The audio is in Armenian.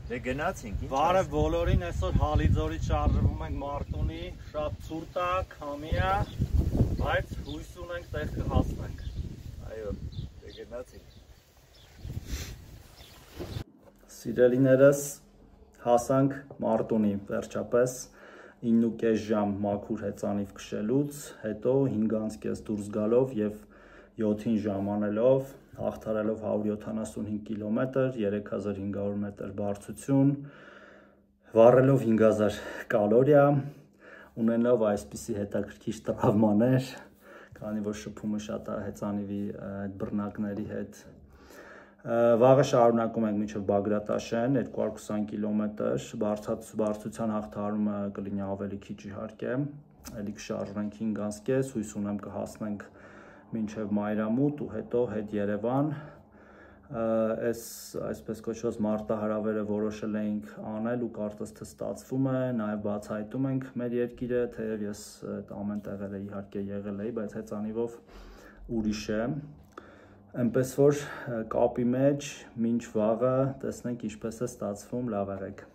Դե գնացինք, ինչ Բարև բոլորին, այսօր Հալիձորից շարժվում ենք Մարտունի, շատ ցուրտ է, քամի է, բայց հույս ունենք տեղ կհասնենք։ Այո, դե գնացինք։ Սիրելիներս, հասանք Մարտունի, վերջապես 9.5 ժամ մաքուր հեծանիվ քշելուց, հետո 5:30 դուրս գալով եւ 7-ին ժամանելով, հաղթարելով 175 կիլոմետր, 3500 մետր բարձրություն, վառելով 5000 կալորիա, ունենալով այսպիսի հետաքրքիր տրավմաներ, քանի որ շփումը շատ է հեծանիվի բռնակների հետ։ Վաղը շարունակում ենք մինչև Բագրատաշեն, 220 կիլոմետր, բարձրության հաղթարումը կլինի ավելի քիչ իհարկե, էլի կշարժվենք 5:30, հույս ունեմ կհասնենք մինչև Մայրամուտ ու հետո հետ Երևան, այսպես կոչված մարտահրավերը որոշել էինք անել ու կարծես թե ստացվում է, նաև բացահայտում ենք մեր երկիրը, թեև ես ամեն տեղերը իհարկե եղել էի, բայց հեծանիվով ուրիշ է, այնպես որ կապի մեջ, մինչ վաղը տեսնենք ինչպես է ստացվում, լավ եղեք։